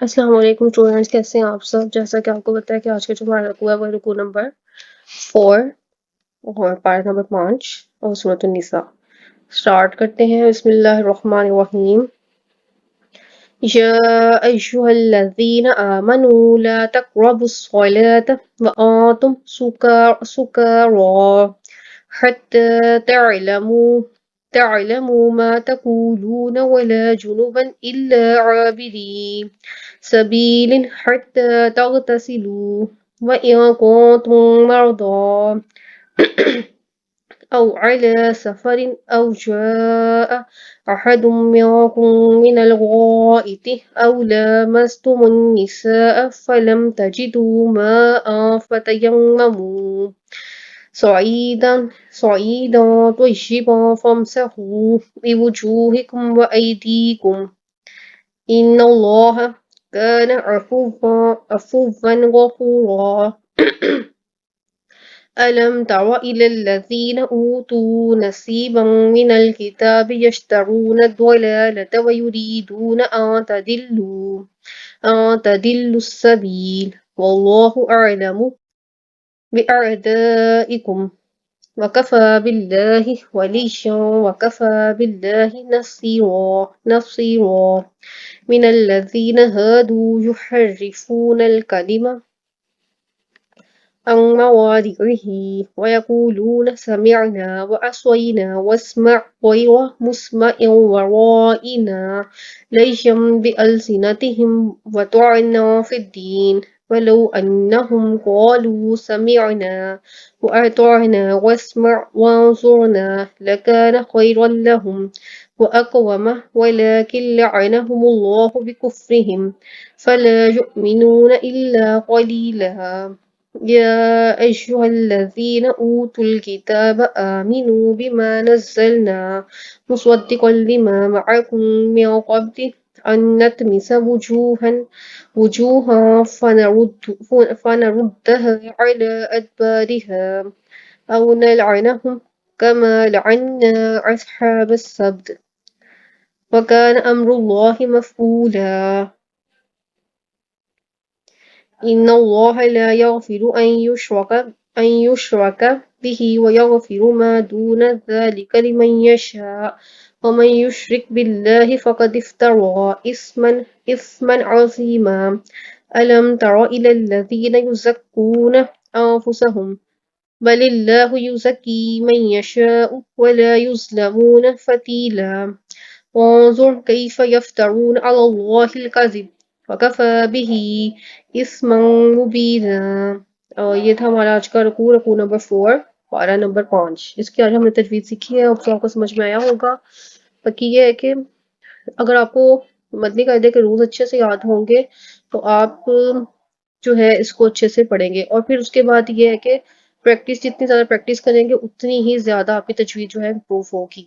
السلام علیکم اسٹوڈینٹس، کیسے ہیں آپ سب؟ جیسا کہ آپ کو پتا ہے کہ آج کا جو ہمارا رکوع ہے وہ رکوع نمبر 4 اور پارہ نمبر 5 اور سورۃ النساء۔ سٹارٹ کرتے ہیں۔ بسم اللہ الرحمن الرحیم۔ یا ایھا الذین آمنوا لا تقربوا الصلاۃ وانتم سکارى حتى تعلموا ما تقولون ولا جنبا إلا عابري سبيل حتى تغتسلوا وإن كنتم مرضى أو على سفر أو جاء أحد منكم من الغائط أو لامستم النساء فلم تجدوا ماء فتيمموا صعيدا طيبا فامسحوا بوجوهكم وأيديكم إن الله كان عفوا غفورا ألم تر إلى الذين أوتوا نصيبا من الكتاب يشترون الضلالة ويريدون أن تضلوا السبيل والله أعلم بأعدائكم وكفى بالله وليا وكفى بالله نصيرا من الذين هادوا يحرفون الكلم عن مواضعه ويقولون سمعنا وعصينا واسمع غير مسمع ورائنا ليا بألسنتهم وطعنا في الدين ولو أنهم قالوا سمعنا وأطعنا واسمع وانظرنا لكان خيرا لهم وأقوم ولكن لعنهم الله بكفرهم فلا يؤمنون إلا قليلا يا أيها الذين أوتوا الكتاب آمنوا بما نزلنا مصدقا لما معكم من قبل أن نطمس وجوها فنردها على أدبارها أو نلعنهم كما لعنا أصحاب السبت وكان أمر الله مفعولا إن الله لا يغفر أن يشرك به ويغفر ما دون ذلك لمن يشاء ومن يشرك بالله فقد افترى إثما عظيما ألم تر إلى الذين يزكون أنفسهم بل الله يزكي من يشاء ولا يظلمون فتيلا وانظر كيف يفترون على الله الكذب وكفى به اسما مبینا۔ یہ تھا ہمارا آج کا رکوع نمبر 4 پارہ نمبر 5۔ اس کی آج ہم نے تجوید سیکھی ہے، آپ کو سمجھ میں آیا ہوگا۔ باقی یہ ہے کہ اگر آپ کو مدنی قاعدے کے رولز اچھے سے یاد ہوں گے تو آپ جو ہے اس کو اچھے سے پڑھیں گے، اور پھر اس کے بعد یہ ہے کہ پریکٹس، جتنی زیادہ پریکٹس کریں گے اتنی ہی زیادہ آپ کی تجوید جو ہے امپروو ہوگی۔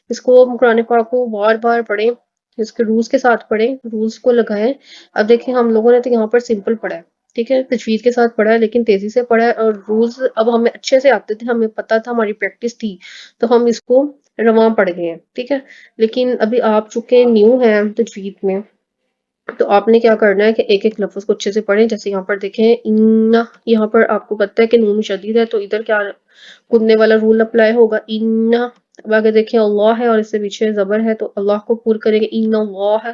اس کو قرآن پاک کو بار بار پڑھیں، اس کے رولز کے ساتھ پڑھیں، رولز کو لگائیں۔ اب دیکھیں ہم لوگوں نے تو یہاں پر سمپل پڑھا ہے، ٹھیک ہے، تجوید کے ساتھ پڑھا ہے لیکن تیزی سے پڑھا ہے، اور رولز اب ہمیں اچھے سے آتے تھے، ہمیں پتا تھا، ہماری پریکٹس تھی، تو ہم اس کو رواں پڑھ گئے ہیں، ٹھیک ہے۔ لیکن ابھی آپ چونکہ نیو ہیں تجوید میں، تو آپ نے کیا کرنا ہے کہ ایک ایک لفظ کو اچھے سے پڑھیں۔ جیسے یہاں پر دیکھیں ان، یہاں پر آپ کو پتہ ہے کہ نون شدید ہے تو ادھر کیا گننے والا رول اپلائی ہوگا، ان۔ اب آگے دیکھیں اللہ ہے اور اس سے پیچھے زبر ہے تو اللہ کو پور کریں گے ان اللہ ہے۔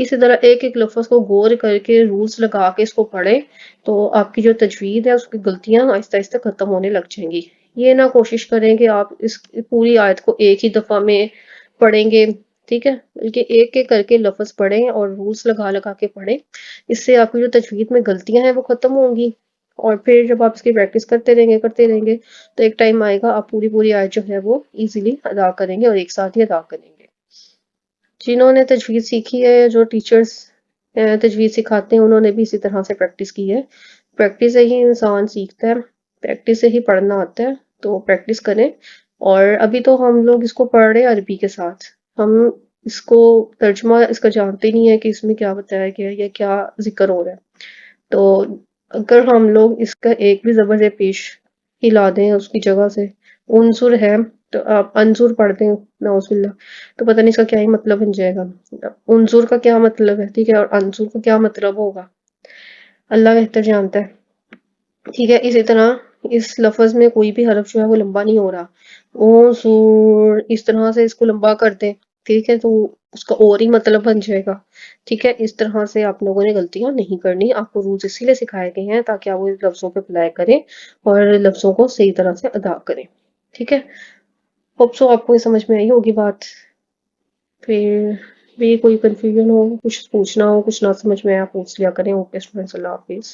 اسی طرح ایک ایک لفظ کو غور کر کے رولز لگا کے اس کو پڑھیں تو آپ کی جو تجوید ہے اس کی غلطیاں آہستہ آہستہ ختم ہونے لگ جائیں گی۔ یہ نہ کوشش کریں کہ آپ اس پوری آیت کو ایک ہی دفعہ میں پڑھیں گے، ٹھیک ہے، بلکہ ایک ایک کر کے لفظ پڑھیں اور رولز لگا لگا کے پڑھیں۔ اس سے آپ کی جو تجوید میں غلطیاں ہیں وہ ختم ہوں گی، اور پھر جب آپ اس کی پریکٹس کرتے رہیں گے تو ایک ٹائم آئے گا آپ پوری آیت جو ہے وہ ایزیلی ادا کریں گے اور ایک ساتھ ہی ادا کریں گے۔ جنہوں نے تجوید سیکھی ہے، جو ٹیچرز تجوید سکھاتے ہیں، انہوں نے بھی اسی طرح سے پریکٹس کی ہے۔ پریکٹس سے ہی انسان سیکھتا ہے، پریکٹس سے ہی پڑھنا آتا ہے، تو پریکٹس کریں۔ اور ابھی تو ہم لوگ اس کو پڑھ رہے ہیں عربی کے ساتھ، ہم اس کو ترجمہ اس کا جانتے نہیں ہے کہ اس میں کیا بتایا گیا ہے یا کیا ذکر ہو رہا ہے۔ تو اگر ہم لوگ اس کا ایک بھی زبر سے پیش ہلا دیں اس کی جگہ سے، انظر ہے تو آپ انظر پڑھتے ہیں نعوذ باللہ، تو پتہ نہیں اس کا کیا ہی مطلب بن جائے گا. انظر کا کیا مطلب ہے، ٹھیک ہے، اور انظر کا کیا مطلب ہوگا، اللہ بہتر جانتا ہے. ٹھیک ہے، اسی طرح اس لفظ میں کوئی بھی حرف جو ہے وہ لمبا نہیں ہو رہا. او سور اس طرح سے اس کو لمبا کر دیں، ٹھیک ہے، تو اس کا اور ہی مطلب بن جائے گا. ٹھیک ہے، اس طرح سے آپ لوگوں نے غلطیاں نہیں کرنی. آپ کو رولز اسی لیے سکھائے گئے ہیں تاکہ آپ وہ لفظوں پہ اپلائی کریں اور لفظوں کو صحیح طرح سے ادا کریں. ٹھیک ہے، ہوپ سو آپ کو یہ سمجھ میں آئی ہوگی بات. پھر بھی کوئی کنفیوژن ہو، کچھ پوچھنا ہو، کچھ نہ سمجھ میں آیا پوچھ لیا کریں. اوکے اسٹوڈینٹس، اللہ حافظ.